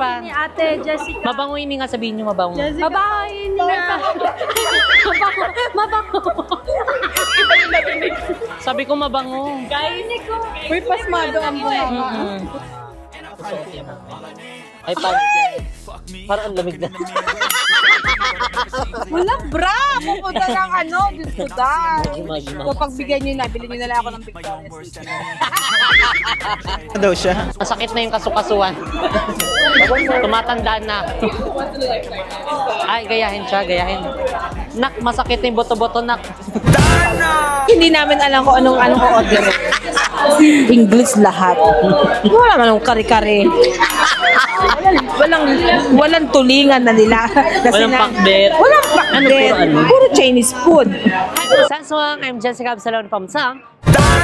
pa. Ni Ate Jessica. Mabango ini nga, sabihin nyo mabango. Mabango ini nga. Mabango. Sabi ko mabango. Guys, Uy, pasmado ang bunga. Ay, parang ang lamig na. Walang bra! Pupunta lang ano, Diyos ko dahil. Imagine. So, pagbigyan nyo na, bilhin nyo na lang ako ng Victoria's Secret. Ano daw siya? Masakit na yung kasukasuan. Tumatanda na. Ay, gayahin siya, gayahin. Nak, masakit na yung boto-boto, nak. Hindi namin alam kung anong order. English lahat. Wala naman kare-kare. Walang tulingan na nila. Walang pakbet. Walang pakbet. Ano? Puro Chinese food. Hi, Seswang. I'm Jessica Absalon from Sam.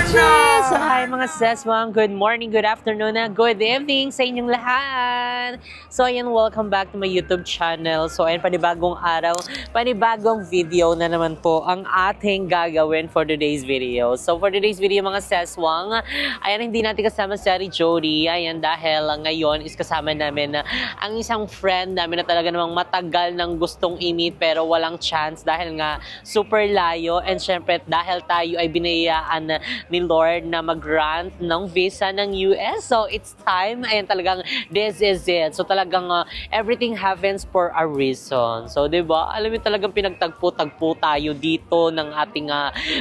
So, hi mga Seswang. Good morning, good afternoon, and good evening sa inyong lahat. So, ayan, welcome back to my YouTube channel. So, ayan, panibagong araw, panibagong video na naman po ang ating gagawin for today's video. So, for today's video mga Seswang, ayan, hindi natin kasama si Ari Jody. Ayan, dahil ngayon is kasama namin ang isang friend namin na talaga namang matagal nang gustong i-meet pero walang chance dahil nga super layo. And syempre, dahil tayo ay binayaan ni Lord na mag-grant ng visa ng US. So, it's time. Ayan, talagang this is it. So, talagang everything happens for a reason. So, diba? Alam mo talagang pinagtagpo-tagpo tayo dito ng ating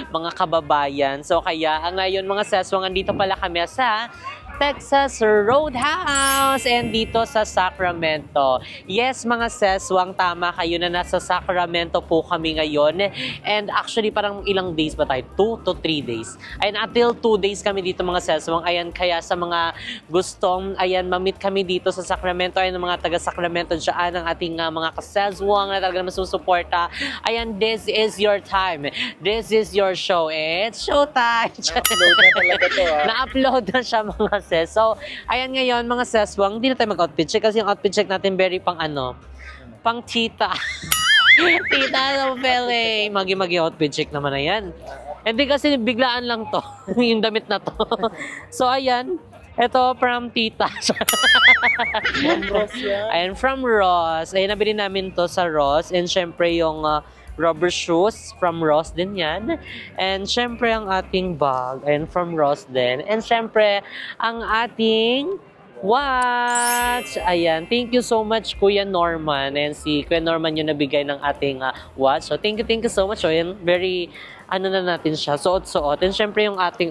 mga kababayan. So, kaya ngayon mga Seswang, andito pala kami sa Texas Roadhouse and dito sa Sacramento. Yes, mga Seswang, tama kayo na nasa Sacramento po kami ngayon. And actually, parang ilang days ba tayo? 2 to 3 days. Ayan, until 2 days kami dito mga Seswang. Ayan, kaya sa mga gustong, ayan, ma-meet kami dito sa Sacramento. Ayan, mga taga-Sacramento dyan, ang ating mga kaseswang na talagang masusuporta. Ayan, this is your time. This is your show. It's showtime. Na-upload na talaga to, na-upload na siya mga Ses. So, ayan ngayon mga Seswang, hindi na tayo mag-outfit check kasi yung outfit check natin very pang pang tita. Tita no pele. Magi outfit check naman na yan. Hindi kasi biglaan lang to, yung damit na to. So, ayan. Ito from tita. From Ross yan? Ayan, from Ross. Ayan, nabili namin to sa Ross. And syempre yung rubber shoes from Ross din yan. And syempre ang ating bag and from Ross din. And syempre ang ating watch. Ayan, thank you so much Kuya Norman. And si Kuya Norman yung nabigay ng ating watch. So thank you so much. So yan, very na natin siya, suot-suot. And syempre yung ating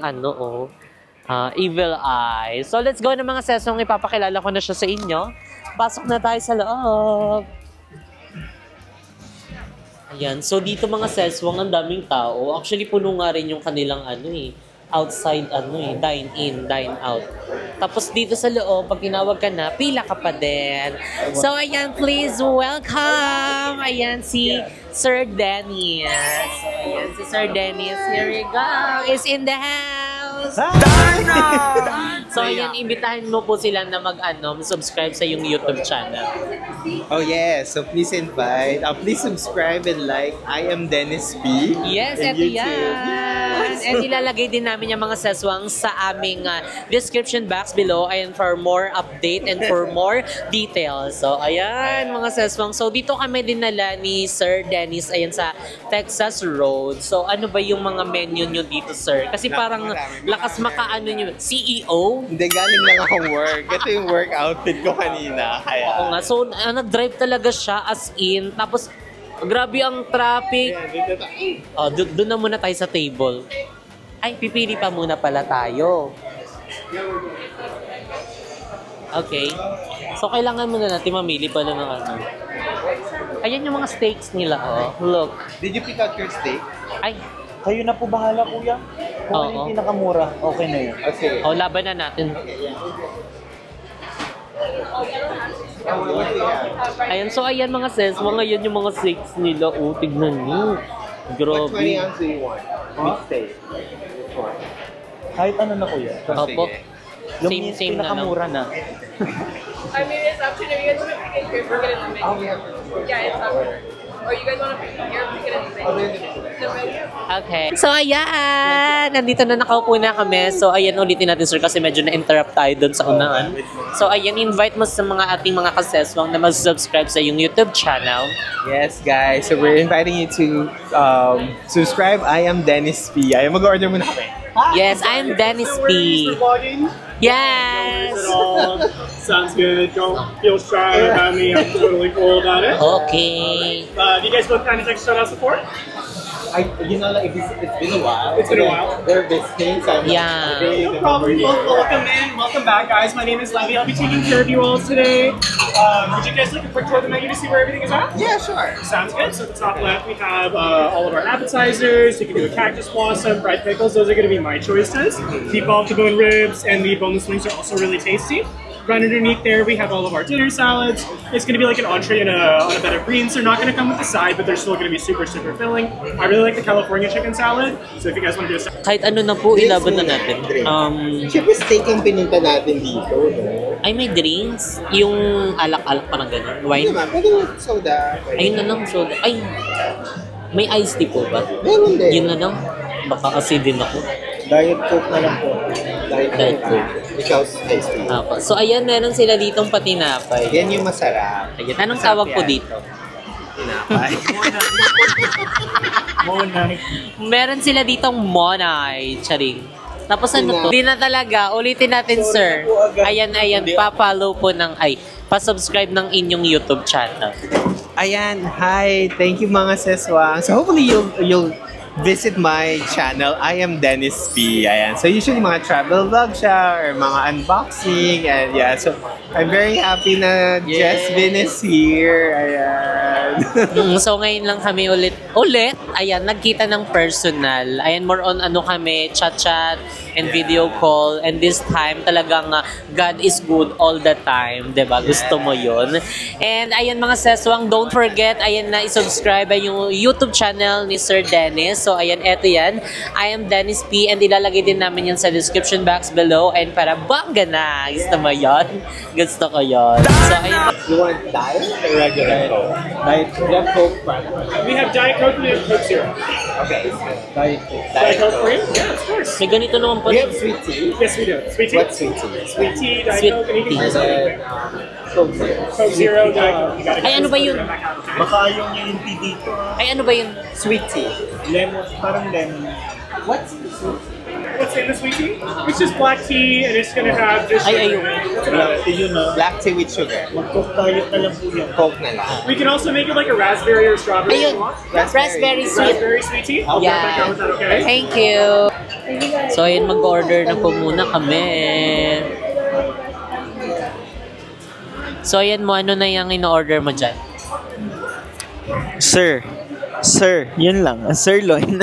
Evil Eye. So let's go na mga Seswang, ipapakilala ko na siya sa inyo. Pasok na tayo sa loob. Ayan, so dito mga Seswang, ang daming tao. Actually, puno nga rin yung kanilang outside dine-in, dine-out. Tapos dito sa loob, pag tinawag ka na, pila ka pa din. So ayan, please welcome! Ayan, si Sir Dennis. So ayan, si Sir Dennis, here we go, is in the house! So ayan, imbitahin mo po sila na subscribe sa yung YouTube channel. Oh yes, so please invite. Please subscribe and like. I am Dennis P. Yes, eto yan. And ilalagay din namin yung mga Seswang sa aming description box below and for more update and for more details. So ayan mga Seswang. So dito kami dinala ni Sir Dennis ayan sa Texas Road. So ano ba yung mga menu nyo dito, sir? Kasi parang lakas makaano nyo. CEO? Hindi, galing lang akong work. Ito yung work outfit ko kanina. Kaya. Oo nga. So nag-drive talaga siya as in. Tapos grabe ang traffic. Doon na muna tayo sa table. Ay, pipili pa muna pala tayo. Okay. So, kailangan muna natin mamili pala ng Ayan yung mga steaks nila, oh. Look. Did you pick out your steak? Ay. Kayo na po bahala, kuya. Kung ano yung pinakamura, okay na yun. Okay. Oh, laban na natin. Ayan, so ayan mga Ses, ngayon yung mga steaks nila. Oh, tignan nyo. Grabe. What 20 ounce do you want? Beef steak. This one. Kahit ano na, kuya. Opo. Yung Same na lang. pinakamura na. I mean, it's optional. You guys want to pick it here, we're gonna limit. Yeah, it's optional. Okay. So, ayan. Nandito na nakaupo na kami. So, ayan, ulitin natin, sir, kasi medyo na-interrupt tayo dun sa unahan. So, ayan, invite mo sa mga ating mga kaseswang na mag-subscribe sa yung YouTube channel. Yes, guys. So we're inviting you to subscribe. I am Dennis P. Ay, mag-order muna kami. Yes, I'm Dennis P. Yes! Sounds good. Don't feel shy about me. I'm totally cool about it. Okay. Do you guys both kind of take shout out support? Like, it's been a while. It's been a while. They're visiting, so I'm Yeah. No problem. Welcome in. Welcome back, guys. My name is Levy. I'll be taking care of you all today. Would you guys like a quick tour of the menu to see where everything is at? Yeah, sure. Sounds good. So at the top left, we have all of our appetizers. You can do a cactus blossom, fried pickles. Those are going to be my choices. Beef off the bone ribs and the boneless wings are also really tasty. Right underneath there, we have all of our dinner salads. It's going to be like an entree on a bed of greens. They're not going to come with the side, but they're still going to be super, super filling. I really like the California chicken salad. So if you guys want to do a salad. Kahit ano na po, ilaban na natin. Siyempre steak ang pinunta natin dito, no? Ay, may drinks. Yung alak-alak parang gano'n. Wine. Pwede soda. Ayun na lang, soda. Ay, may iced tea po ba? Meron din. Yun na lang. Baka kasi din ako. Diet Coke na lang po. Diet Coke. Ikaw, tasty. So, ayan, meron sila ditong patinapay. Yan yung masarap. Ayan. Anong tawag po dito? Tinapay. Monay. Meron sila ditong Monay. Charing. Tapos ano to? Hindi na talaga. Ulitin natin, sir. Ayan, pa-follow po ng, pa-subscribe ng inyong YouTube channel. Ayan, hi. Thank you mga seswang. So hopefully you'll visit my channel. I am Dennis P. Ayan. So usually mga travel vlog siya or mga unboxing and yeah. So I'm very happy na Jasmine is here. Ayan. So ngayon lang kami ulit. Ayan, nagkita ng personal. Ayan, more on ano kami, chat-chat and video call. And this time talagang God is good all the time. Diba? Gusto mo yun. And ayan mga seswang, don't forget, ayan na isubscribe ay yung YouTube channel ni Sir Dennis. So ayan, eto yan. I am Dennis P. And ilalagay din namin yan sa description box below. And para bangga na. Gusto mo yun? Gusto ko yun. So ayan. You want diet or regular Coke? Diet Coke. We have Diet Coke and we have Coke Zero. Okay. Diet Coke. Diet Coke for you? Yeah, of course. May ganito naman po. We have sweet tea. Yes, we do. Sweet tea? What sweet tea? Sweet tea, Diet Sweet Coke, and you can tea. choose anything. Coke Zero. Coke Zero, Diet Coke. You gotta Ay, ano ba yun? Baka yung tea dito. Ay, ano ba yun? Sweet tea. Lemon, parang lemon. What's the sweet tea? What's in the sweet tea? It's just black tea, and it's gonna have just Ay, sugar. ayun. That's about it. Yun na. Black tea with sugar. Mag-cook tayo na lang po yan. Coke na lang. We can also make it like a raspberry or strawberry if Ayun. you want. Raspberry sweet. Raspberry sweet tea? I'll Yeah. wrap that down with that, okay? Thank you. So, ayun, mag-order na po muna kami. So, ayan mo, ano na yung in-order mo dyan? Sir, yun lang. Sirloin.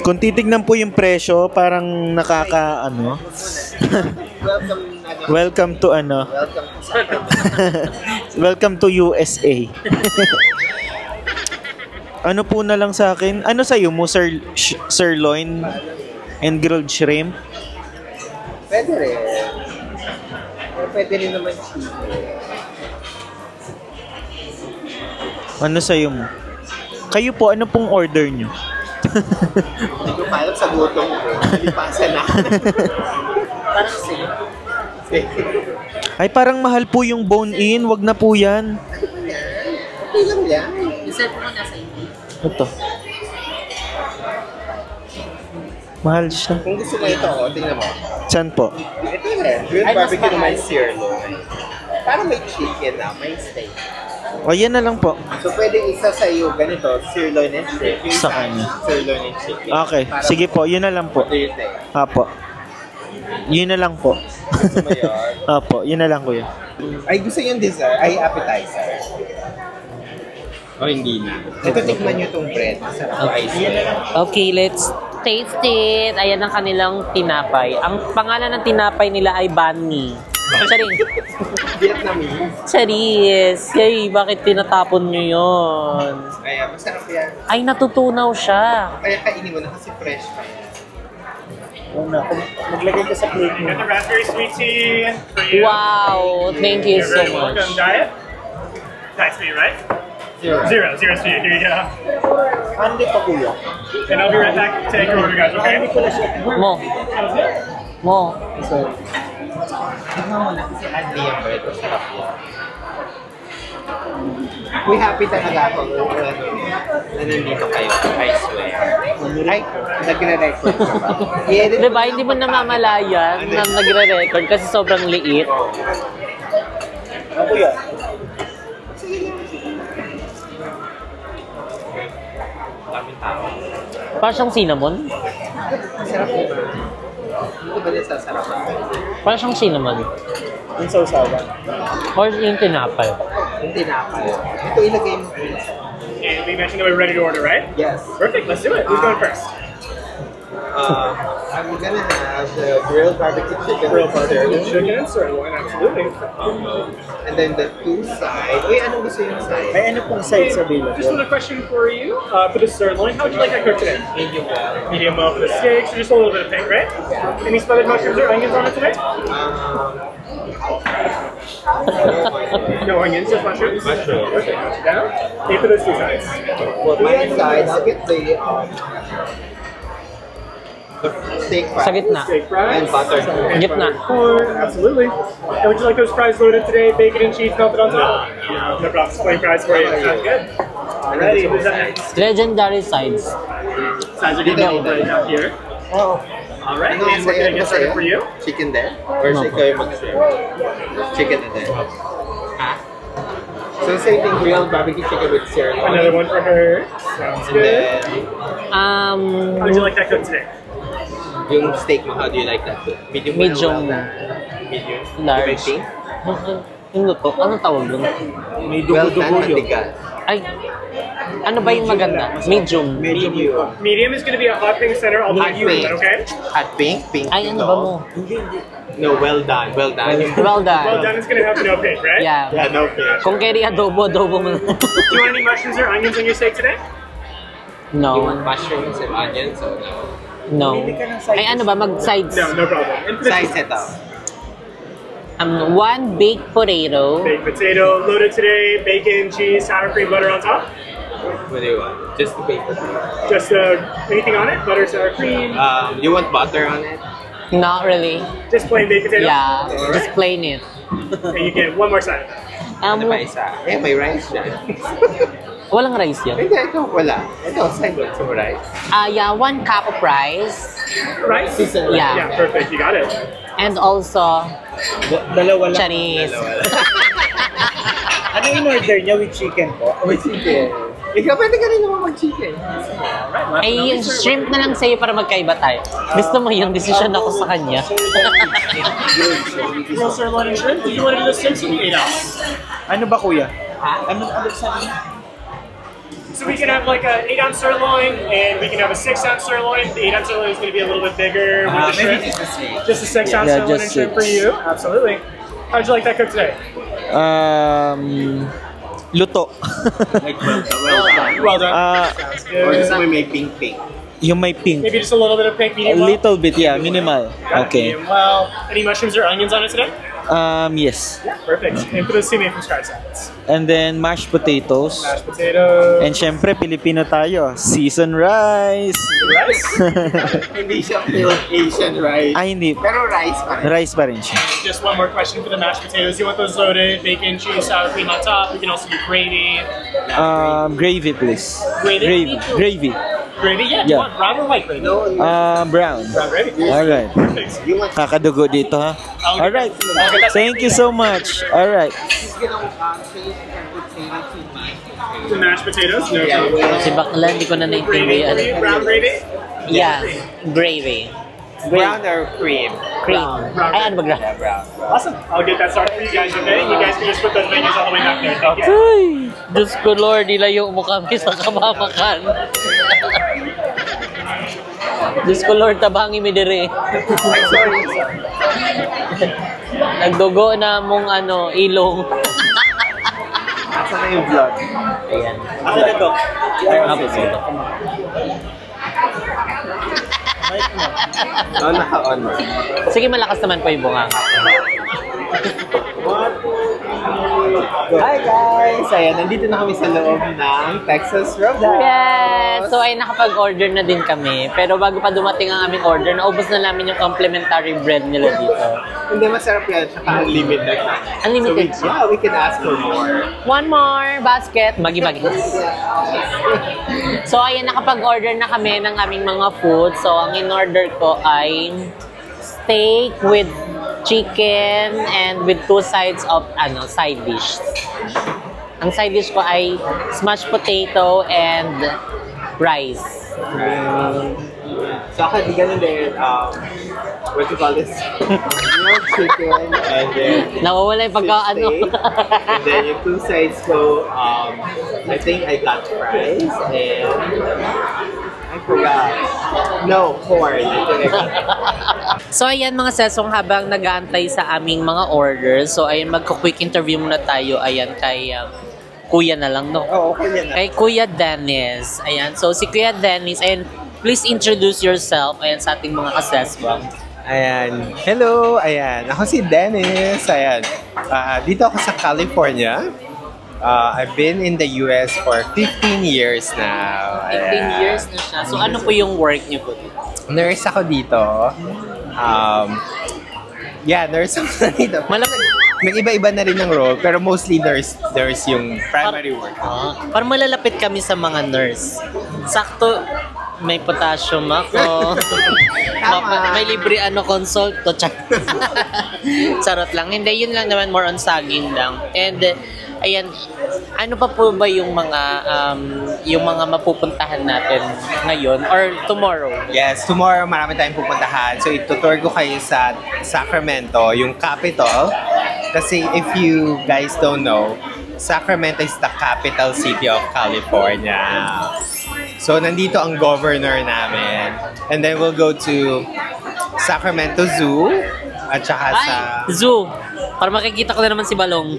Kung titignan po yung presyo, parang welcome to welcome to USA. Ano po na lang sa akin? Ano sa'yo mo, sirloin and grilled shrimp? Pwede rin. Pwede rin naman chicken. Ano sa'yo mo? Kayo po, ano pong order nyo? Hindi ko pa alam sa gutom ko. Nalipasan na. Parang safe. Ay, parang mahal po yung bone-in. Wag na po yan. Okay lang yan. Isip mo nasa inyo. Ito. Mahal siya. Kung gusto mo ito, tingnan mo. Saan po? Ito rin. Grilled barbecue naman sirloin. Parang may chicken na, may steak. O, yan na lang po. So, pwede isa sa iyo, ganito, sirloin and shrimp. Yung Sa isa, kanya. sirloin and chicken. Okay. Para Sige po, yun na lang po. What do you think? Apo. Yun na lang po. Gusto mo yun? Apo, yun na lang kuya. Ay, gusto yung dessert? Ay, appetizer. O, hindi na. Ito, tikman nyo itong bread. Masarap. Okay, let's taste it. Ayan ang kanilang tinapay. Ang pangalan ng tinapay nila ay banh mi. Charing. Vietnamese. Charis. Kay, bakit tinatapon nyo yun? Kaya, masarap yan. Ay, natutunaw siya. Kaya kainin mo na kasi fresh pa yan. Una, maglagay ka sa plate mo. Got the raspberry sweet tea for you. Wow, thank you You're so very much. welcome, Diet. That's me, right? Zero. Zero's for you. Here you go. Hindi pa kuya. And I'll be right back to take your order, guys, okay? Mo. Mo. Hindi yung bread. Sarap yan. Uy, happy talaga ako na nandito kayo. I swear. Ay, nagre-record ka ba? I-edit Diba, hindi mo namamalayan na nagre-record kasi sobrang liit. Kuya. daming tao. Parang siyang cinnamon. Sarap mo ba? Hindi ko ba din sasarapan? Parang siyang cinnamon. Yung sausawan. Or yung tinapay. Yung tinapay. Ito ilagay mo. And we mentioned that we're ready to order, right? Yes. Perfect, let's do it. Who's going first? I'm gonna have the grilled barbecue chicken. Grilled barbecue chicken and sirloin, absolutely. And then the two sides. Uy, anong gusto yung side? May ano pong sides available? Just another question for you. For the sirloin, how would you like that cooked today? Medium well. Medium well for the steak, so just a little bit of pink, right? Any smothered mushrooms or onions on it today? No onions, just mushrooms? Mushrooms. Okay, got you down. Okay, for those two sides. For my side, I'll get the steak fries. Sa gitna. Steak fries. And butter. Gitna. Corn, absolutely. And would you like those fries loaded today, bacon and cheese melted on top? No problem. Plain fries for you. Sounds good. Alrighty, who's up next? Legendary sides. Sides are good now, right down here. Oh. Alright, and we're gonna get started for you. Chicken there? Or No. chicken mag-share? Chicken na there. Ah. So same thing, grilled barbecue chicken with sirloin. Another one for her. Sounds And good. then, How would you like that cooked today? yung steak mo, how do you like that? Medium well, Medium. well done? Medium? Large. You may think? Yung luto, anong tawag doon? May Well done, dugo-dugo yun. matigas. Ay, ano ba yung maganda? Medium. Medium. Medium is gonna be a hot pink center all the way Hot through, pink. okay? Hot pink? Pink Ay, ano no? ba mo? No, well done. Well done. Well Well done. done is gonna have no pink, right? Yeah. Yeah, no pink. Kung keri adobo, adobo mo na. Do you want any mushrooms or onions on your steak today? You No. want mushrooms and onions? So No. no. Ay, ano ba? Mag-sides. No problem. And for the Size ito. One baked potato. baked potato loaded today, bacon, cheese, sour cream, butter on top. What do you want? Just the bacon. Just anything on it? Butter, sour cream. You want butter on it? Not really. Just plain baked potato. Yeah, just plain it. And you get one more side. Ano ba isa? Eh, may rice dyan. Walang rice yan. Hindi, ito wala. Ito, side with some rice. Yeah, 1 cup of rice. Rice? Yeah. Yeah, perfect. You got it. And also, Dalawa lang. charis. Ano yung order niya with chicken po? With chicken. Ikaw, pwede ka rin naman mag-chicken. Ay, yung shrimp na lang sa'yo para magkaiba tayo. Gusto mo yung decision ako sa kanya. Grilled sirloin and shrimp. Did you want to do the 6 or the 8 ounce? Ano ba kuya? Ano sabi? So we can have like a 8-ounce sirloin, and we can have a 6-ounce sirloin. The 8-ounce sirloin is going to be a little bit bigger with the shrimp. Maybe just the same. Just a 6-ounce Yeah, sirloin just and shrimp for 6. you. Absolutely. How'd you like that cooked today? Luto. Like, well done. Well done. Or Sounds good. just may pink. Yung may pink. Maybe just a little bit of pink, A medium well. little bit, yeah, minimal. Okay. Medium well. Any mushrooms or onions on it today? Yes. Perfect. And for those 2 made from scratch salads. And then mashed potatoes. Mashed potatoes. And syempre, Pilipino tayo. Seasoned rice. rice. Hindi siya pure Asian rice. Ay, hindi. Pero rice pa rin. Rice pa rin siya. Just one more question for the mashed potatoes. You want those loaded, bacon, cheese, sour cream on top. We can also do gravy. Gravy, please. Gravy? Gravy. Gravy? Yeah. Do you Yeah. want brown or white gravy? No, Brown. Brown gravy. Alright. Perfect. you want Kakadugo dito, ha? Alright. I'll get that. Thank you so much. Alright. she's gonna change the potato to mashed The mashed potatoes? No Yeah. problem. Si bakla, hindi ko na Gravy naintindihan. for you? Brown gravy? Yeah, gravy. Brown or cream? Cream. Brown. Ay, ano ba gra? Brown. Awesome. I'll get that started for you guys, okay? You guys can just put those menus all the way back there. Thank you. Ay, Diyos ko Lord, nilayo mo kami sa kamamakan. Diyos ko Lord, tabangi mi dire. Nagdugo na mong ilong. Asa na yung vlog? Ayan. Ako na, Dok. Tapos ito. Oh, naka-on mo. Sige, malakas naman po yung bunganga. Hi guys! Ayan, nandito na kami sa loob ng Texas Roadhouse. Yes! So ay nakapag-order na din kami. Pero bago pa dumating ang aming order, naubos na namin yung complimentary bread nila dito. Hindi, masarap yan. Tsaka unlimited. Unlimited. So we can ask for more. One more basket. Bagi-bagi. So ayan, nakapag-order na kami ng aming mga food. So ang in-order ko ay steak with chicken and with 2 sides of side dish. Ang side dish ko ay smashed potato and rice. So ako, di ganun din. What you call this? Grilled chicken and then Nawawala yung pagka-ano. steak. And then yung 2 sides ko, I think I got fries and I forgot. No, corn. I think I got So ayan mga sesong, habang nag-aantay sa aming mga orders. So ayan, magko-quick interview muna tayo. Ayan, kay Kuya na lang, no? Oo, okay na. Kay Kuya Dennis. Ayan, so si Kuya Dennis, ayan, please introduce yourself, ayan, sa ating mga kaseswang. Ayan. Hello. Ayan. Ako si Dennis. Ayan. Dito ako sa California. I've been in the US for 15 years now. 15 years na siya. So ano po yung work niyo po? Nurse ako dito. Nurse ako dito. Nag-iba-iba na rin ng role, pero mostly nurse yung primary work. Parang malalapit kami sa mga nurse. Sakto, may potassium ako. May libre consult to. Charot lang. Hindi, yun lang naman, more on saging lang. And ayan, ano pa po ba yung mga mapupuntahan natin ngayon or tomorrow? Yes, tomorrow marami tayong pupuntahan. So itutour ko kayo sa Sacramento, yung capital. Kasi if you guys don't know, Sacramento is the capital city of California. So nandito ang governor namin. And then we'll go to Sacramento Zoo at saka sa Zoo! Para makikita ko na naman si Balong.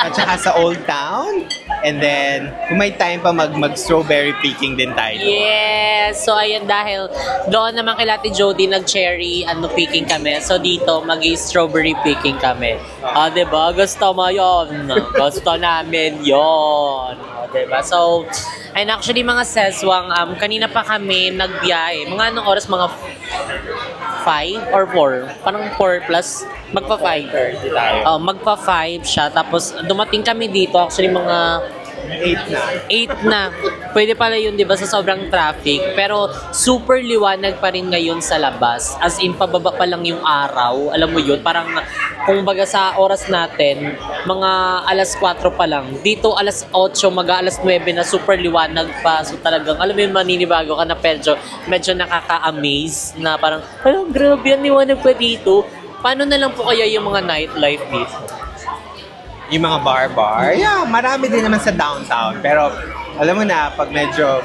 at saka sa Old Town. And then, kung may time pa mag-strawberry picking din tayo. Yes! So, ayun, dahil doon naman kay Ate Jody, nag-cherry picking kami. So, dito, mag-strawberry picking kami. Diba? Gusto mo yun. Gusto namin yun. Diba? So, and actually, mga seswang, kanina pa kami nagbiyahe. Mga anong oras? Mga 5 or 4? Parang 4 plus. Magpa-5. Magpa-5 siya. Tapos, dumating kami dito. Actually, mga 8 na. Pwede pala yun, di ba, sa sobrang traffic. Pero, super liwanag pa rin ngayon sa labas. As in, pababa pa lang yung araw. Alam mo yun, parang, kung baga sa oras natin, mga alas 4 pa lang. Dito, alas 8, alas 9 na super liwanag pa. So, talagang, alam mo yun, maninibago ka na medyo nakaka-amaze na parang, grabe yan, liwanag pa dito. Paano na lang po kaya yung mga nightlife dito? Yung mga bar-bar. Yeah, marami din naman sa downtown. Pero, alam mo na, pag medyo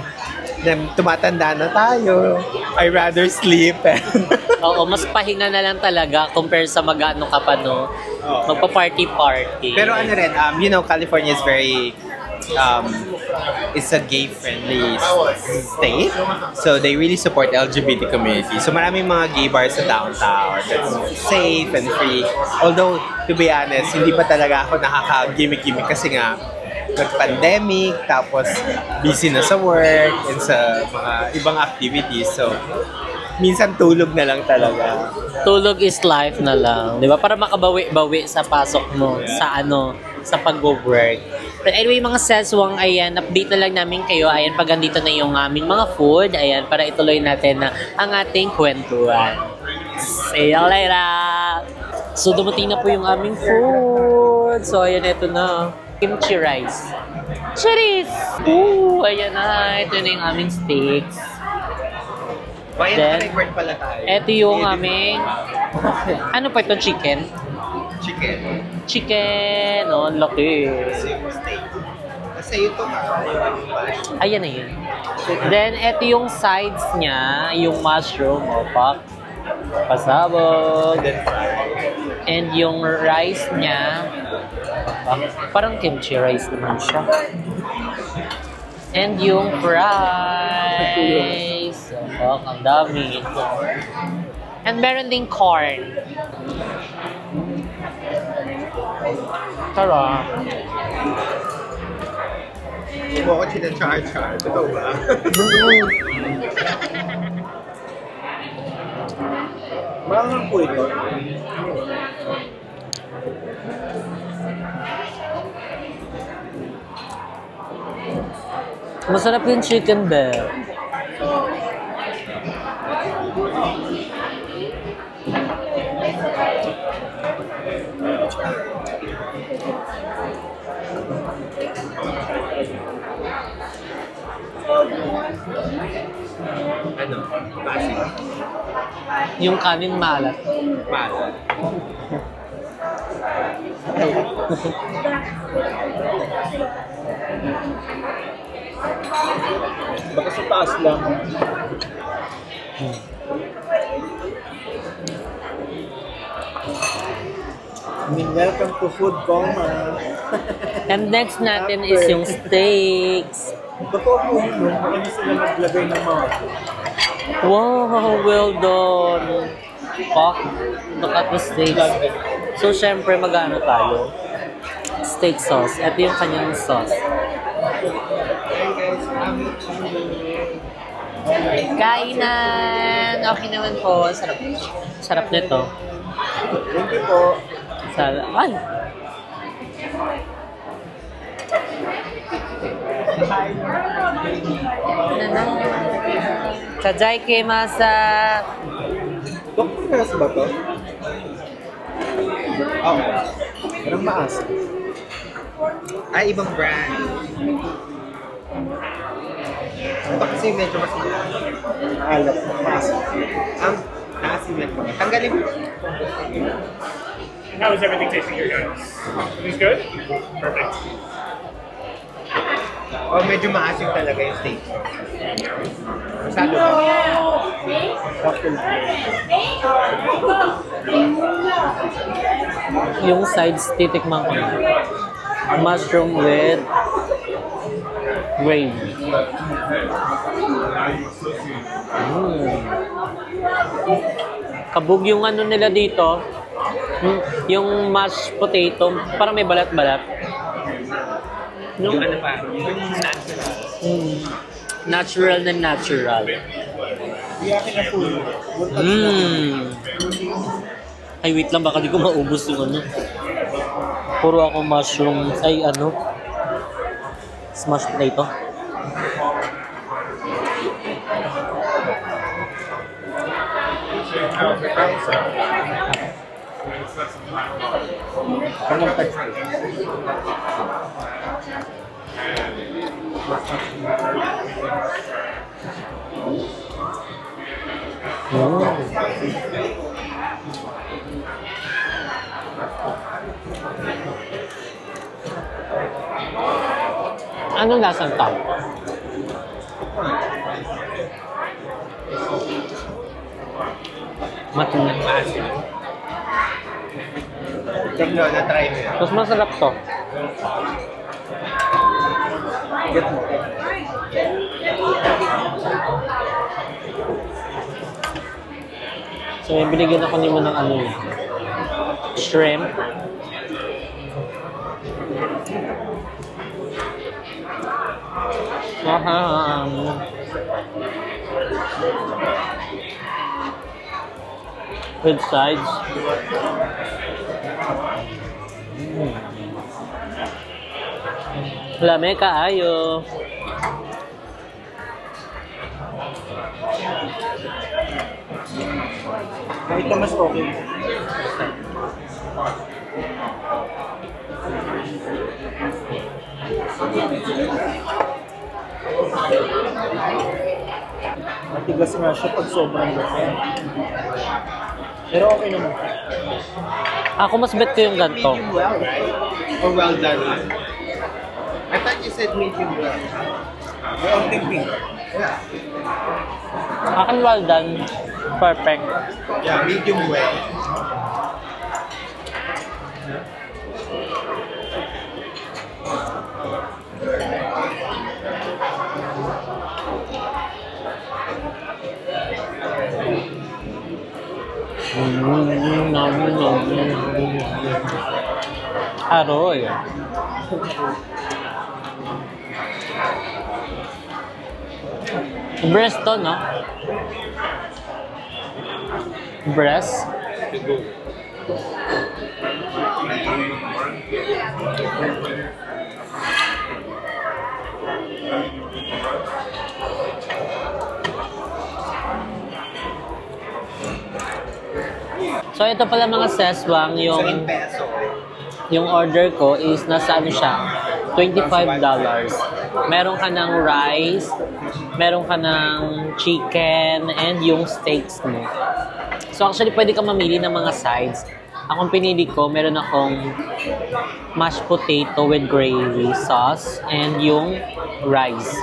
tumatanda na tayo, I rather sleep. Oo, mas pahinga na lang talaga compare sa mag-ano ka pa, no? Magpa-party-party. Pero ano rin, California is very, it's a gay-friendly state. So, they really support the LGBT community. So, maraming mga gay bars sa downtown that's safe and free. Although, to be honest, hindi pa talaga ako nakaka-gimmick-gimmick kasi nga, nag-pandemic, tapos busy na sa work and sa mga ibang activities. So, minsan tulog na lang talaga. Tulog is life na lang. Di ba? Para makabawi-bawi sa pasok mo, sa pag-work. But anyway, mga seswang, ayan, update na lang namin kayo. Ayan, pag andito na yung aming mga food, ayan, para ituloy natin na ang ating kwentuhan. See you later! So, dumating na po yung aming food. So, ayan, ito na. Kimchi rice. Cheers! Ooh, ayan na. Ito na yung aming steaks. Then, pala tayo. ito yung aming... Ano pa ito? Chicken? Chicken. Chicken! Oh, ang laki. Steak. Kasi ito Ayan na yun. Then, ito yung sides niya. Yung mushroom. Pak. Pasabog. And yung rice niya. Parang kimchi rice naman siya. And yung fries. Ang dami. And meron ding corn. Sarap. Mo ko china-char-char. Totoo ba? Maangang po ito. Masarap yung chicken bear. Ano? Basi? Yung kanin malat. Malat. Baka sa taas lang. Welcome to Food Coma. And next natin is yung steaks. Totoo po yun, no? Baka na sila maglagay ng mga... Wow, well done. Fuck, look at the steaks. So, syempre, mag-ano tayo? Steak sauce. Ito yung kanyang sauce. Kainan! Okay naman po. Sarap. Sarap nito. Thank you po. Sarap. Ay! Tadaikimasa! Dr. Nurse ba to? Oo. Parang maas. Ay, ibang brand. Ito kasi medyo mas Alat. Maas. Naasim lang po. Tanggalin mo. How is everything tasting here, guys? Everything's good? Perfect. Oh, medyo maasim talaga yung steak. Masalo ba? Okay. Yung sides, titikman ko. Mushroom with gravy. Kabog yung ano nila dito. Yung mashed potato, parang may balat-balat. Yung ano pa? Yung natural. Natural na natural. Iyakin na po. Ay, wait lang, baka di ko maubos yung ano. Puro ako mushroom, ay ano, smashed potato. Anong touch? Anong lasang tao? Matunan. Maasim. Tigno, na-try mo yan. Mas masarap to. Get mo. So, may binigyan ako nimo ng ano niya. Shrimp. With sides. Lame kaayo. Kahit na mas okay. Matigas nga siya pag sobrang laki. Pero okay naman. Ako mas bet ko yung ganito. Medium well, right? Or well done? I thought you said medium well. May onting pink. Yeah. Akin well done. Perfect. Yeah, medium well. Aroy. Breast to, no? Breast. So ito pala mga seswang, yung order ko is nasa ano siya, $25. Meron ka ng rice, meron ka ng chicken, and yung steaks mo. So actually pwede ka mamili ng mga sides. Akong pinili ko, meron akong mashed potato with gravy sauce and yung rice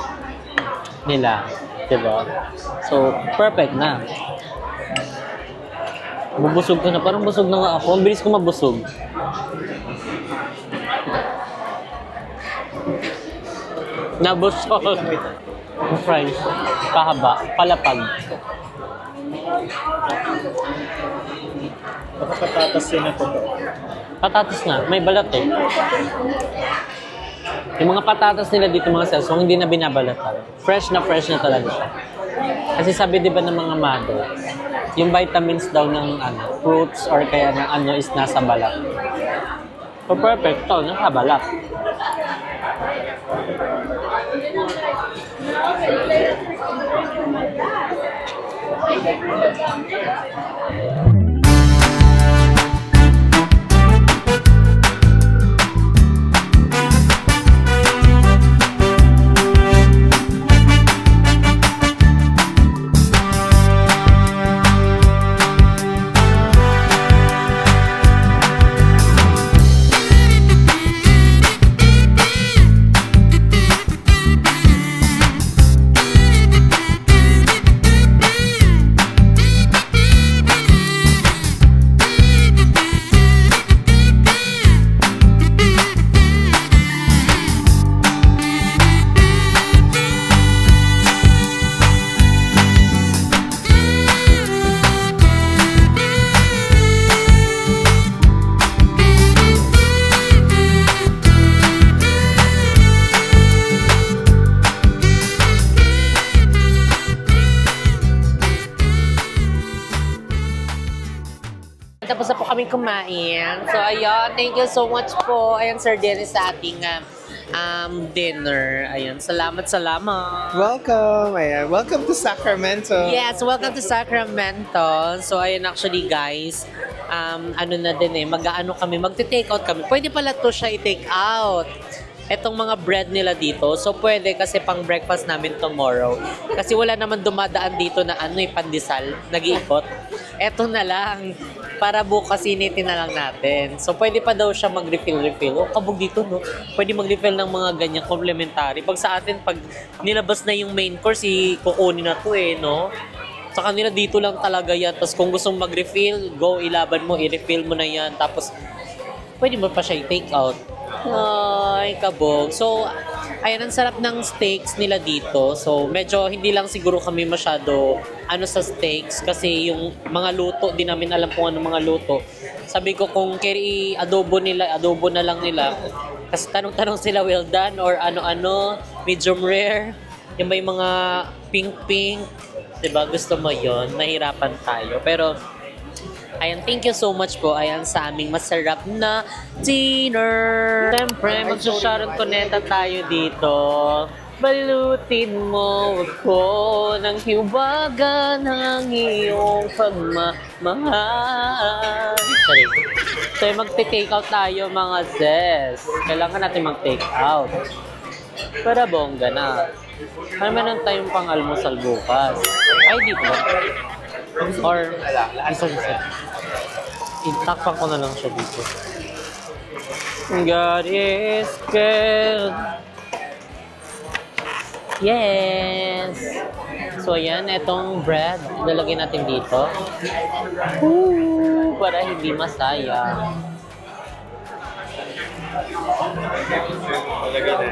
nila, diba? So perfect na. Bubusog ko na. Parang busog na nga ako. Ang bilis ko mabusog. Nabusog. Ang fries. Pahaba. Palapag. Baka patatas din na to. Patatas na. May balat eh. Yung mga patatas nila dito mga sesong, hindi na binabalatan. Fresh na talaga siya. Kasi sabi di ba ng mga mother, yung vitamins daw ng fruits or kaya ng is nasa balat. So perfect to, nasa balat. Tapos na po kami kumain. So, ayun. Thank you so much po. Ayan, Sir Dennis, sa ating dinner. Ayun. Salamat. Welcome! Ayan. Welcome to Sacramento. Yes, welcome to Sacramento. So, ayun, actually, guys, ano na din mag-aano kami, magte-take out kami. Pwede pala to siya i-take out. Etong mga bread nila dito. So, pwede kasi pang breakfast namin tomorrow. Kasi wala naman dumadaan dito na pandesal, nag-iikot. Eto na lang. Para bukas initin na lang natin. So, pwede pa daw siya mag-refill. O, kabog dito, no? Pwede mag-refill ng mga ganyang complementary. Pag sa atin, pag nilabas na yung main course, kukunin na to no? Sa kanila, dito lang talaga yan. Tapos, kung gustong mag-refill, go, ilaban mo, i-refill mo na yan. Tapos, pwede mo pa siya i-take out. Ay, kabog. So, ayan, ang sarap ng steaks nila dito. So, medyo hindi lang siguro kami masyado sa steaks kasi yung mga luto, di namin alam kung ano mga luto. Sabi ko kung adobo na lang nila. Kasi tanong-tanong sila, well done or ano-ano, medium rare. Yung may mga pink-pink. Diba? Gusto mo yon, nahirapan tayo. Pero, ayan, thank you so much po. Ayan, sa aming masarap na dinner. Siyempre, magsusharon koneta tayo dito. Balutin mo ako ng hiwaga ng iyong pagmamahal. Sorry. So, magte-take out tayo mga sis. Kailangan natin mag-take out. Para bongga na. Ano meron tayong pang-almusal bukas? Ay, dito. Or, isa. Itakpan ko na lang siya dito. God is good. Yes! So, ayan, itong bread, lalagyan natin dito. Para hindi masaya. Lalagay na.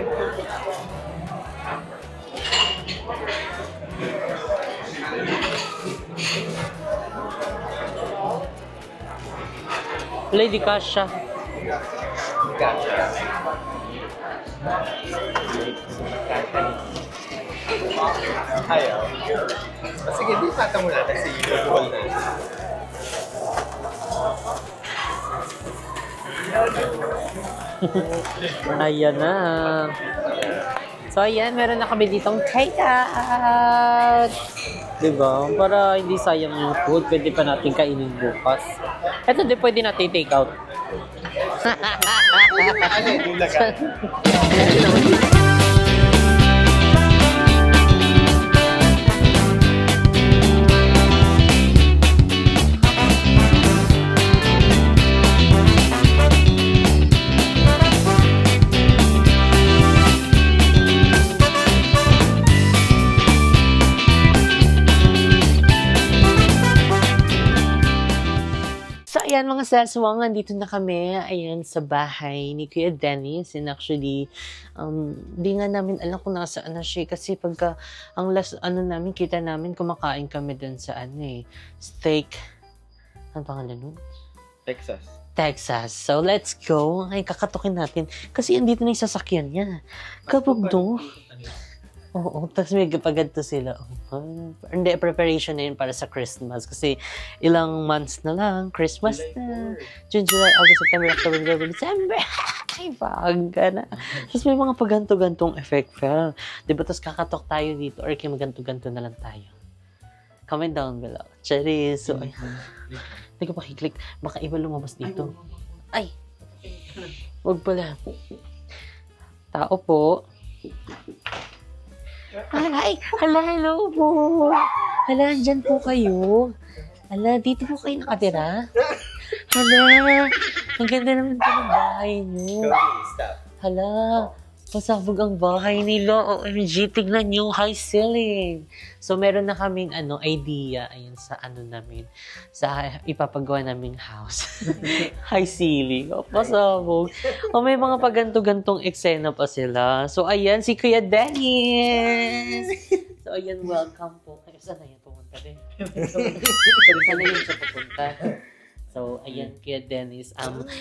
Lady Kasha. Ayaw. Sige, di pata mo natin si Google na. Ayan na. So, ayan, meron na kami ditong take-out. Diba? Para hindi sayang yung food, pwede pa natin kainin bukas. Ito din pwede natin take-out. Ano yung dulagan? Ayan mga saswang, nandito na kami, ayan, sa bahay ni Kuya Dennis. And actually, di nga namin alam kung nasaan na siya. Kasi pagka, ang last, namin, kita namin, kumakain kami dun sa, steak. Ano pangalan nun? Texas. So, let's go. Ay, kakatukin natin. Kasi andito na yung sasakyan niya. Kabugdo. Oo, tapos may kapaganto sila. Hindi, preparation na yun para sa Christmas. Kasi ilang months na lang, Christmas na. June, July, August, September, October, November, December. Ay, pagka na. Tapos may mga paganto-gantong effect. Diba, tapos kakatok tayo dito or kaya maganto-ganto na lang tayo. Comment down below. Charis. So, ay, hindi ko pakiklik. Baka iba lumabas dito. Ay! Wag pala. Tao po. Ay, hello po. Hala, andyan po kayo. Hala, dito po kayo nakatira. Hala, ang ganda naman po ng bahay niyo. Hala, pasabog ang bahay nila. OMG, tignan niyo, high ceiling. So, meron na kaming idea, ayun, sa namin, sa ipapagawa naming house. High ceiling. Pasabog. May mga paganto-gantong eksena pa sila. So, ayan, si Kuya Dennis. So, ayan, welcome po. Ay, saan na yan pumunta din? Saan na yun siya pupunta? So, ayan, Kuya Dennis.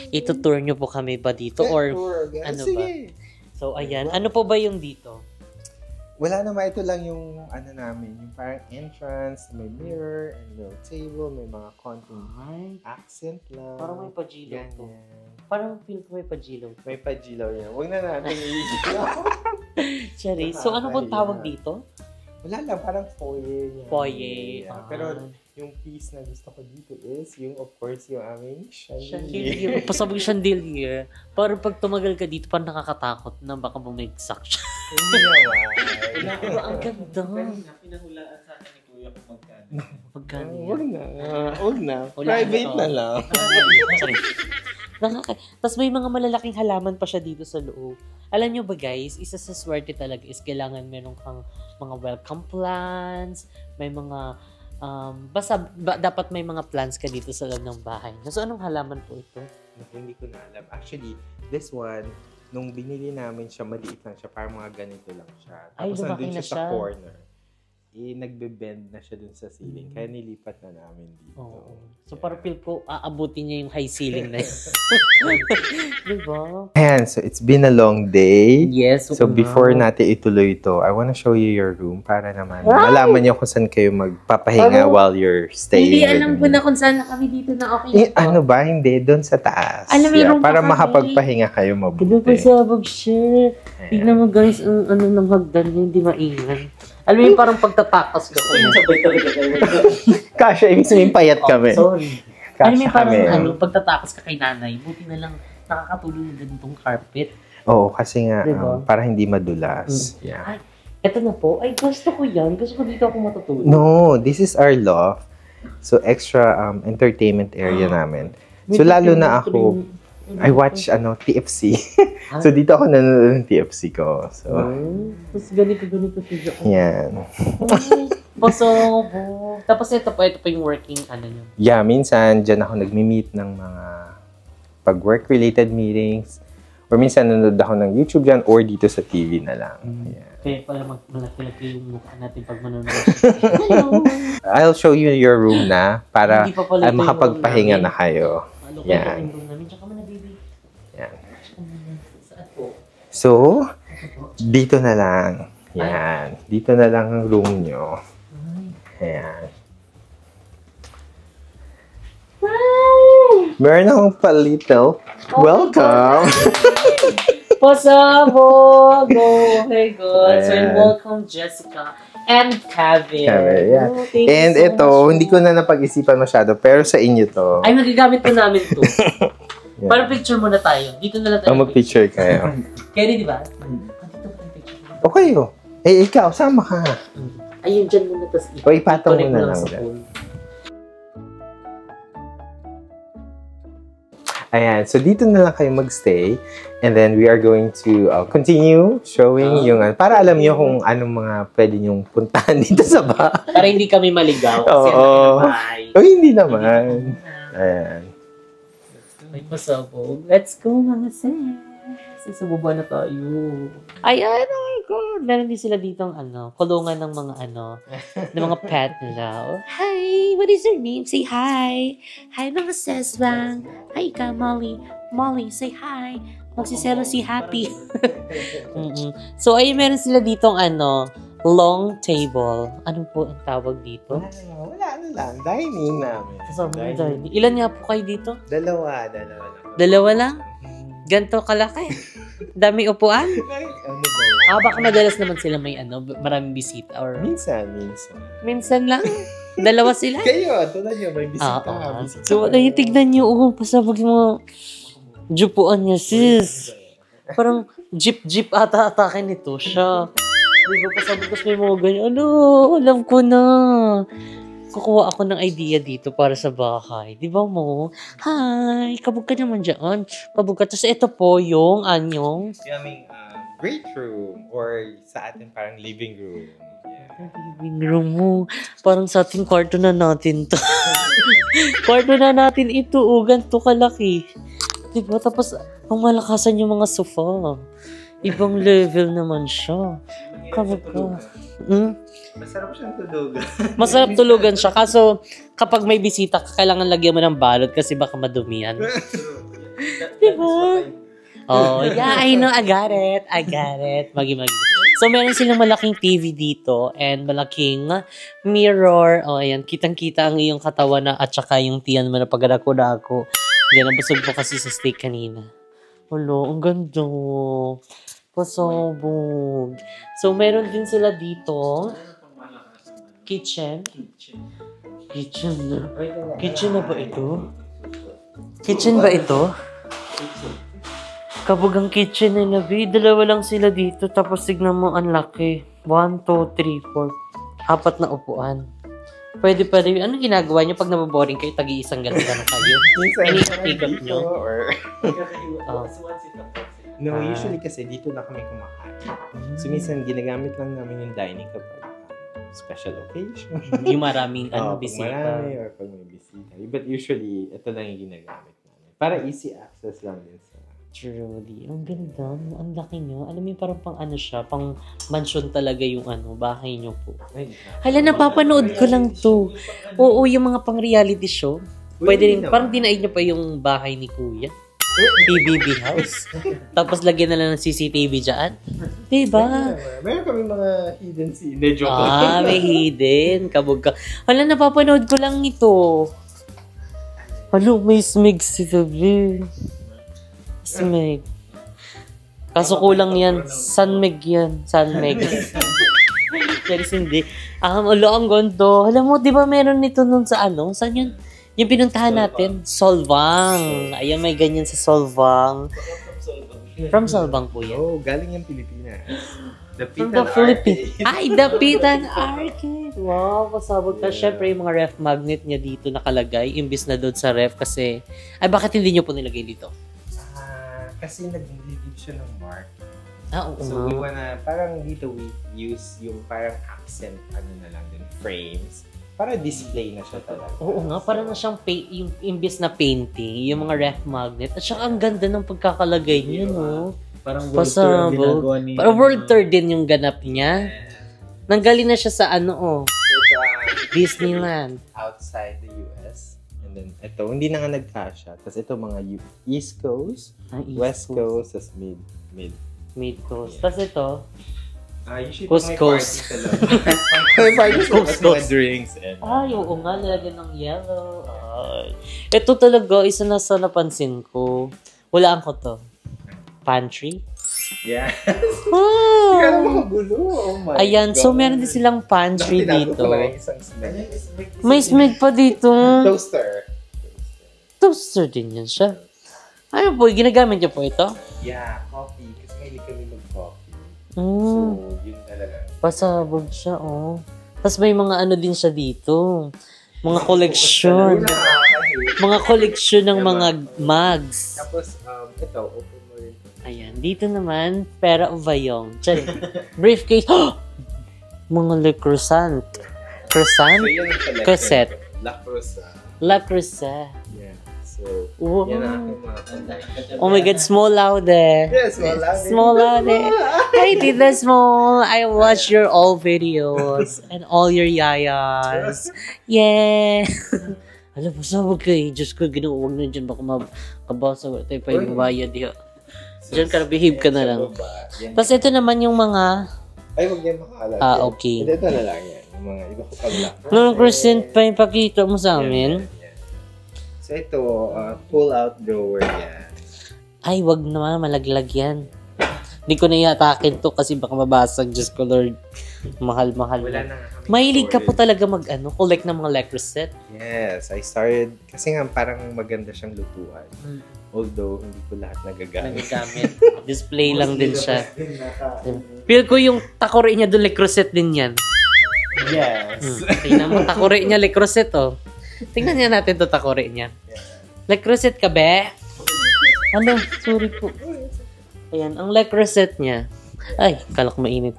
Itutour niyo po kami ba dito? Or, ano ba? So, ayan. Ano po ba yung dito? Wala naman, ito lang yung namin, yung parang entrance, may mirror, and little table, may mga konting accent lang. Parang may pajilaw to. Parang feel ko may pajilaw to. May pajilaw yan. Huwag na natin i-ilaw. Cherry, so ano pong tawag dito? Wala lang, parang foyer. Yan. Foyer. Yeah. Pero yung piece na gusto ko dito is yung, of course, yung aming chandelier. Chandelier. Pasabog chandelier. Parang pag tumagal ka dito, parang nakakatakot na baka bumigsak siya. Hindi naman. Ang ganda. Pinahulaan sa akin ni Kuya kung magkano. Magkano yan? Huwag na. Private na lang. Tapos may mga malalaking halaman pa siya dito sa loob. Alam nyo ba guys, isa sa swerte talaga is kailangan meron kang mga welcome plants, may mga, dapat may mga plants ka dito sa loob ng bahay. So anong halaman po ito? Hindi ko na alam. Actually, this one, nung binili namin siya, maliit lang siya. Parang mga ganito lang siya. Tapos nandun siya sa corner. Nagbe-bend na siya dun sa ceiling. Kaya nilipat na namin dito. Oh. So parang feel ko, aabutin niya yung high ceiling na yun. Diba? And so it's been a long day. Yes. So before natin ituloy ito, I wanna show you your room para naman malaman niyo kung saan kayo magpapahinga while you're staying. Hindi, alam ko na kung saan na kami dito na okay. Ano ba? Hindi. Doon sa taas. Alam, para makapagpahinga kayo mabuti. Diba pasabog siya? Tignan mo guys, ang ng hagdan niya, hindi maingan. Alam mo yung parang pagtatakas ka. Sabay talaga kayo. Kasha, ibig sabihin payat kami. Sorry. Kasha Alam mo yung parang kami. pagtatakas ka kay nanay, buti na lang nakakatulong yung ganitong carpet. Oo, kasi nga, Diba? para hindi madulas. Yeah. Ay, eto na po. Ay, gusto ko yan. Gusto ko dito ako matutulog. No, this is our loft. So, extra entertainment area namin. So, lalo na ako, I watch TFC. So, dito ako nanonood ng TFC ko. So, Tapos ganito siya. yan. Pasabog. Tapos ito pa yung working nyo. Yeah, minsan, dyan ako nagmi-meet ng mga pag-work-related meetings. Or minsan, nanonood ako ng YouTube dyan or dito sa TV na lang. Yeah. Kaya pala malaki-laki yung mukha natin pag manonood. I'll show you your room na para Hindi pa pala ito yung makapagpahinga room na kayo. Ano ko Yan. yung room namin? Tsaka mo na, baby. Yan. Saan po? So, dito na lang. Yan. Dito na lang ang room nyo. Ayan. Meron akong palitil. Welcome! Pasabog! Oh my God. So, Ayan. welcome Jessica and Kevin. Kevin, yeah. Oh, thank you And so ito, much. hindi ko na napag-isipan masyado, pero sa inyo to. Ay, magagamit po namin to. Yeah. Para picture muna tayo. Dito na lang tayo. Mag-picture kayo. Kaya di ba? Dito pa yung picture. Okay, oh. Eh, ikaw, sama ka. Ayun, dyan muna. Tapos O, ipatong mo i-connect na mo lang sa dyan. phone. Ayan, so dito na lang kayo magstay. And then we are going to continue showing yung, para alam nyo kung anong mga pwede nyong puntahan dito sa bahay. Para hindi kami maligaw. Kasi Oo. bye. O, hindi naman. Ayan. May pasabog. Let's go, mga sis. Sasababa na tayo. Ayan, oh my God. Meron din sila ditong kulungan ng mga ng mga pet nila. Oh, hi, what is your name? Say hi. Hi, mga sesbang. Hi ka, Molly. Molly, say hi. Magsiselo si Happy. So, ayun, meron sila ditong long table. Ano po ang tawag dito? Wala lang. Dining namin. Dining. Ilan nga po kayo dito? Dalawa. Dalawa lang? Ganto kalaki. Dami upuan? Ano ba yun? Baka madalas naman sila may maraming bisita or Minsan. minsan lang. Dalawa sila. Kayo, tulad nyo, may bisita. Oo. So, ayun, tignan nyo. Pasabag yung mga jupuan niya, sis. Parang jeep ata atake nito siya. Di ba pasabag kasi may mga ganyan. Alam ko na. Kukuha ako ng idea dito para sa bahay. Di ba mo? Hi! Kabog ka naman dyan. Kabog ka. Tapos ito po yung anyong Yung great room or sa atin parang living room. Yeah. living room mo. Parang sa ating kwarto na natin to. Kwarto na natin ito. Ganito kalaki. Diba? Tapos, ang malakasan yung mga sofa. Ibang level naman siya. Kabog ka. Masarap siyang tulugan. Masarap tulugan siya. Kaso, kapag may bisita ka, kailangan lagyan mo ng balot kasi baka madumihan. Diba? Oh, yeah, I know. I got it. Magi. So, meron silang malaking TV dito and malaking mirror. Oh, ayan. Kitang-kita ang iyong katawan na at saka yung tiyan mo na pagdako-dako. Yan, nabusog po kasi sa steak kanina. Hello, ang ganda. Pasabog. So, meron din sila dito. Kitchen na. Kitchen na ba ito? Kitchen ba ito? Kabog ang kitchen nila, B. Dalawa lang sila dito. Tapos tignan mo, ang laki. 1, 2, 3, 4. 4 na upuan. Pwede pa rin. Anong ginagawa niyo pag nababoring kayo? Tagi-isang gano'n kayo? Inikot nyo? Or... Oh. No, usually kasi dito na kami kumakain. So, minsan ginagamit lang namin yung dining kapag special occasion. Yung maraming Pag bisita. marami or pag may bisita. But usually, ito lang yung ginagamit namin. Para easy access lang din sa... Truly. Ang ganda. Ang laki nyo. Alam mo yung parang pang siya, pang mansion talaga yung bahay nyo po. Hala, napapanood ko lang to. Oo, yung mga pang reality show. Pwede rin, parang dinaig nyo pa yung bahay ni Kuya. PBB house. Tapos lagyan na lang ng CCTV dyan. Diba? Meron kami mga hidden scene. Joke May hidden. Kabog ka. Hala, napapanood ko lang ito. Hala, may smeg si David. Smeg. Kaso kulang yan. Sunmeg yan. Sunmeg. Pero hindi. Alo, ang gondo. Alam mo, di ba meron nito nun sa Saan yun? Yung pinuntahan natin, Solvang. Ayun, may ganyan sa Solvang. From Solvang po yan. Oh, galing yung Pilipinas. From the Philippines. Ay, Dapitan Arcade. Wow, pasabog ka. Siyempre, yung mga ref magnet niya dito nakalagay. Imbis na doon sa ref kasi... Ay, bakit hindi niyo po nilagay dito? Kasi nag-leave siya ng mark. Oo So, we wanna... Parang dito we use yung parang accent, na lang din, frames. Para display na siya talaga. Oo nga, parang na siyang yung imbis na painting, yung mga ref magnet. At saka ang ganda ng pagkakalagay niya, no? Parang world tour ang ginagawa ni... Parang world tour din yung ganap niya. Nanggaling na siya sa So, ito, Disneyland. outside the US. And then ito, hindi na nga nagkasya. Tapos ito mga East Coast, West Coast, tapos mid. Mid Coast. Tapos ito, Usually Coast may Coast. party sa loob. May party sa loob, mga drinks. And, oo nga, nilagyan ng yellow. Ay. Ito talaga, isa na sa napansin ko. Walaan ko to. Pantry. yeah. Oh. Kaya makagulo. Oh my Ayan, God. so meron din silang pantry Tinago dito. ko lang yung isang smeg. May smeg pa dito. Toaster. Toaster din yan siya. Ano po, ginagamit niyo po ito? Yeah, coffee. Kasi mahilig kami mag-coffee. Mm. So, yun talaga. Pasabog siya, oh. Tapos may mga ano din siya dito. Mga collection. Mga collection ng mga mugs. Tapos, ito, open mo rin. Ayan, dito naman, pera of Vayong. Charing. Briefcase. Mga Le Croissant. Croissant? So, yan ang collection. Cassette. La Cruz. La Croissant. Yeah. So, Wow. yan ang aking mga collection. Oh my God, small laude. Yes, wala. Small laude. Hi, Tita Small. I watch your all videos and all your yayas. Yeah. Alam mo, sabag kayo. Diyos ko, ginuwag na dyan. Baka makabasa. Wala tayo pa yung bayad. Diyan ka na, behave ka na lang. Tapos ito naman yung mga... Ay, huwag yan makaalam. Okay. Hindi, ito na lang yan. Yung mga iba ko pag-lock. Nung percent pa yung pakita mo sa amin. So ito, pull-out drawer yan. Ay, wag naman. Malaglag yan. Hindi ko na i-atakin to kasi baka mabasag. Diyos ko, Lord. Mahal-mahal. Wala na. na nga kami Mahilig ka po storage. talaga collect ng mga Leclerc set. Yes, I started, kasi nga parang maganda siyang lutuan. Although, hindi ko lahat nagagamit. Nagagamit. Display lang din siya. Feel ko yung takore niya doon Leclerc set din yan. Yes. Tingnan mo, takore niya Leclerc set, oh. Tingnan niya natin to takore niya. Leclerc set ka, be? Ano? Sorry po. Ayan, ang Leclerc set niya. Ay, kalak mainit.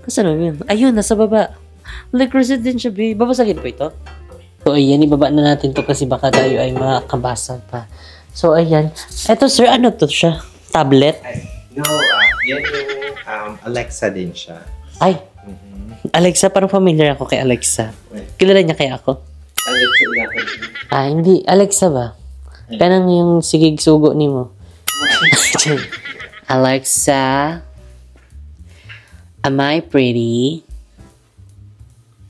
Kasi ano yun? Ayun, nasa baba. Leclerc set din siya, be. Babasagin po ito. So, ayan, ibaba na natin to kasi baka tayo ay makakabasa pa. So, ayan. Eto, sir, ano to siya? Tablet? No, yan yung Alexa din siya. Ay, Alexa, parang familiar ako kay Alexa. Kilala niya kaya ako? Alexa lang. Ah, hindi. Alexa ba? Kanang yung sigig sugo ni mo. Alexa, am I pretty?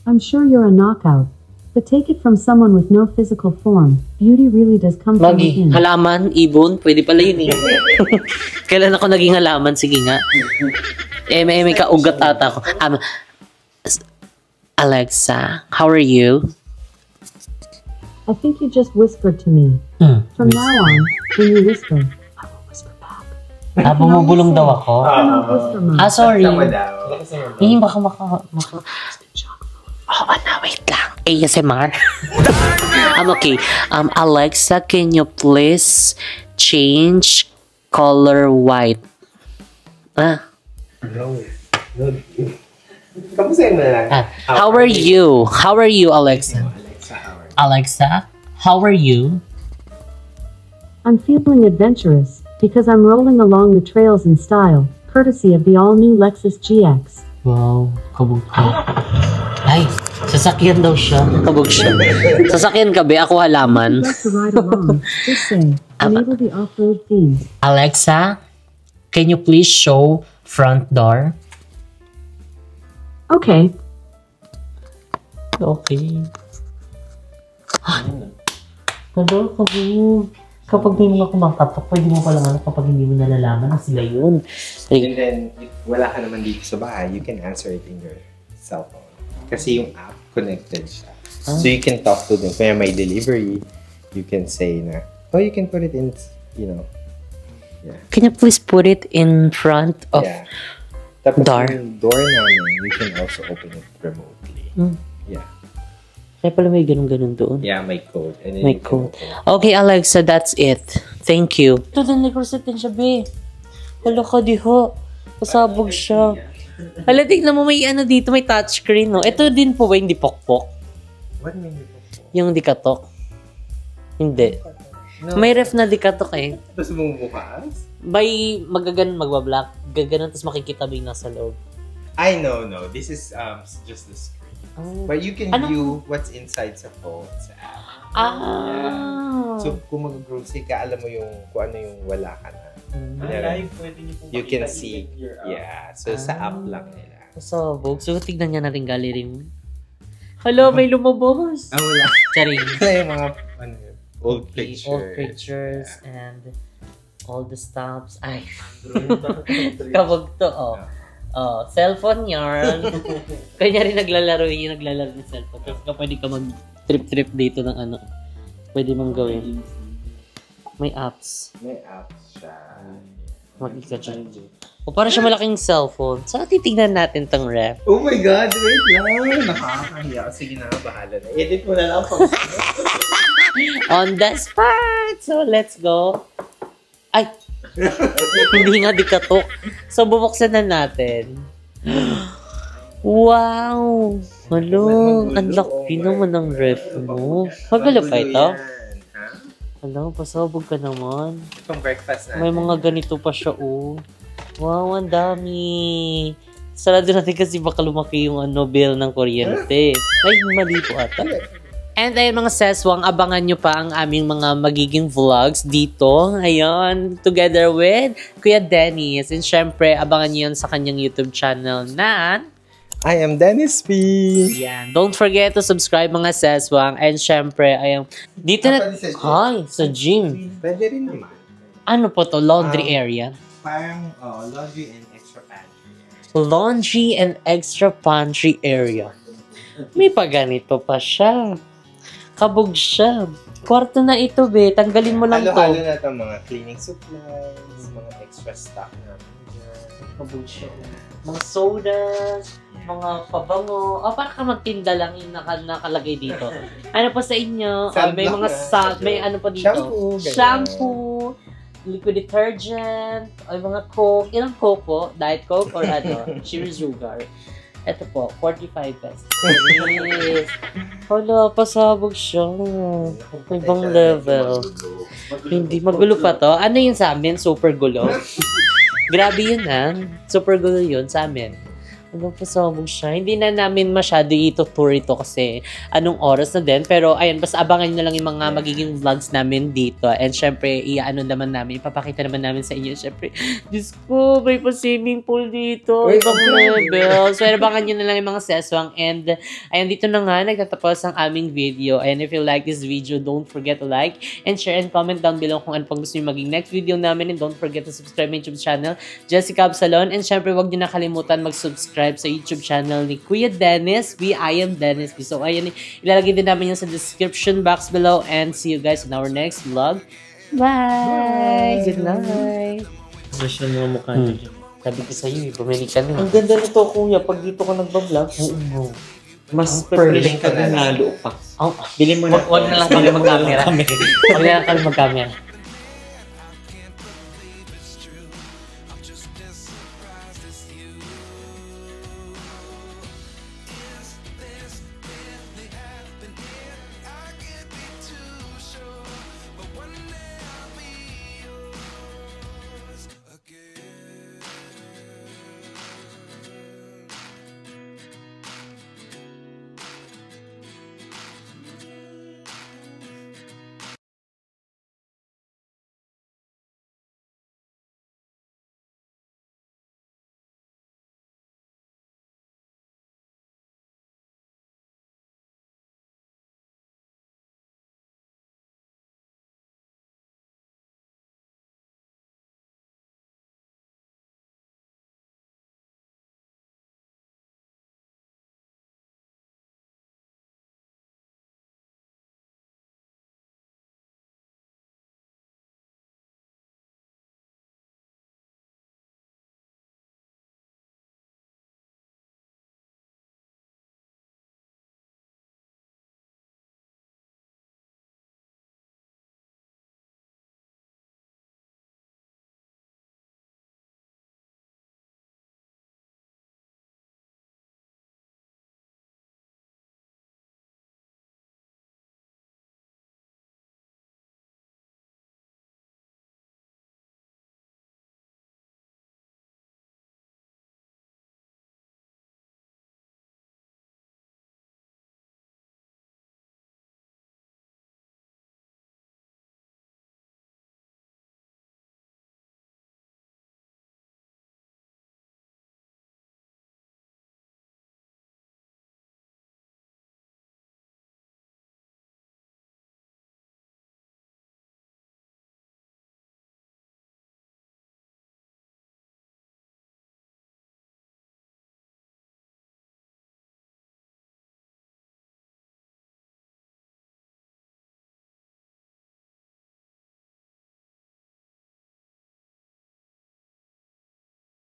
I'm sure you're a knockout, but take it from someone with no physical form. Beauty really does come from Magi, within. halaman, ibon, pwede pala yun eh. Kailan ako naging halaman? Sige nga. May kaugat ata ako. Alexa, how are you? I think you just whispered to me. From now on, when you whisper, I will whisper back. Bumubulong daw ako. Turn off whisper mode. Sorry. Sama daw. Baka Oh, wait lang. ASMR. Okay. Alexa, can you please change color white? Kamusayin mo na lang. How are you? How are you, Alexa? Alexa, how are you? I'm feeling adventurous because I'm rolling along the trails in style, courtesy of the all-new Lexus GX. Wow, kabog ka. Ay, sasakyan daw siya. Kabog siya. Sasakyan ka, be? Ako halaman. If you'd like to ride along, just say, enable the off-road theme. Alexa, can you please show front door? Okay. Okay. Kabog. Kapag may mga kumakatok, pwede mo palang kapag hindi mo nalalaman na sila yun. And then, if wala ka naman dito sa bahay, you can answer it in your cell phone. Kasi yung app, connected siya. So you can talk to them. Kaya may delivery, you can say na, you can put it in, Can you please put it in front of... yeah. Tapos door? yung door namin, you can also open it remotely. Yeah. Kaya pala may ganun-ganun doon. Yeah, may code. And then May you can code. open it. Okay, Alexa, that's it. Thank you. Ito din, nag-reset din siya, be. Wala ka, diho. Pasabog siya. Hala, tignan mo, may ano dito, may touchscreen, no? Ito din po ba yung di pokpok? What do you mean? Yung di katok? Hindi. No. May ref na di katok eh. Tapos bumubukas? By magaganon, magbablock. Gaganon, tapos makikita mo yung nasa loob. I know. This is just the screen. Oh. But you can Anong- view what's inside sa phone, sa app. Ah. So, kung mag-grocery ka, alam mo yung kung ano yung wala ka na. Live, pwede niyo po You can makita see. even your Yeah. So, sa app lang nila. Pasabog. So, tignan niya natin gallery mo. Hello, may lumabas. Ah, wala. Charing. Wala yung mga ano, yun, old pictures. Old pictures and all the stops. Ay, kabog to, oh. Oh, cellphone yarn. Kanya rin naglalaro ng cellphone. Tapos ka pwede ka mag-trip-trip dito ng ano. Pwede mong gawin. May apps. May apps siya. Mag-ikachan. O parang siya malaking cellphone. Saan titignan natin tong ref? Oh my God, wait lang. Nakakahiya. Sige na, bahala na. Edit mo na lang po. On the spot! So, let's go. Ay! Hindi nga di katok. So, bubuksan na natin. Wow! Hello! Ang laki naman ng ref mo. Magulo pa ito? Hello, pasabog ka naman. Pang breakfast natin. May mga ganito pa siya, oh. Wow, ang dami. Sarado natin kasi baka lumaki yung bill ng kuryente. Ay, mali po ata. And ayun mga seswang, abangan nyo pa ang aming mga magiging vlogs dito. Ayun, together with Kuya Dennis. And syempre, abangan nyo yun sa kanyang YouTube channel na... I am Dennis P. Yan. Don't forget to subscribe mga seswang. And syempre, ayun. Dito na... Ay, sa gym. Pwede rin naman. Ano po to? Laundry area? Parang laundry and extra pantry. Laundry and extra pantry area. May pa ganito pa siya. Kabog siya. Kwarto na ito, be. Tanggalin mo lang Halo-halo to. na itong mga cleaning supplies, mga extra stock namin dyan. Kabog siya. Mga sodas, mga pabango. O, para ka magtinda lang yung nakalagay dito. Ano pa sa inyo? May mga may ano pa dito? Shampoo. Ganyan. Shampoo. Liquid detergent, ay mga Coke. Ilang Coke po? Diet Coke or Zero Sugar? Ito po, 45 pesos. Yes. Hala, pasabog siya. Ibang level. Hindi, magulo pa to. Ano yun sa amin? Super gulo? Grabe yun Super gulo yun sa amin. Ano pasabog siya? Hindi na namin masyado ito-tour ito kasi anong oras na din. Pero ayun, basta abangan nyo na lang yung mga magiging vlogs namin dito. And syempre, iaano naman namin, ipapakita naman namin sa inyo. Syempre, Diyos ko, may pa-swimming pool dito. Ibang level. So, abangan nyo na lang yung mga seswang. And ayun, dito na nga, nagtatapos ang aming video. And if you like this video, don't forget to like and share and comment down below kung ano pang gusto nyo maging next video namin. And don't forget to subscribe my YouTube channel, Jessica Absalon. And syempre, huwag nyo nakalimutan mag-subscribe sa YouTube channel ni Kuya Dennis. I am Dennis. So, ayun, ilalagay din namin yun sa description box below. And see you guys in our next vlog. Bye! Good night! Gusto niyo mukha niyo. Sabi ko sa'yo, bumili ka na. Ang ganda nito, kuya. Pag dito ka nagbablog, mas perling ka na lalo pa. Oh, Bili mo na. wag na lang kami mag-camera. Wag na lang kami mag-camera.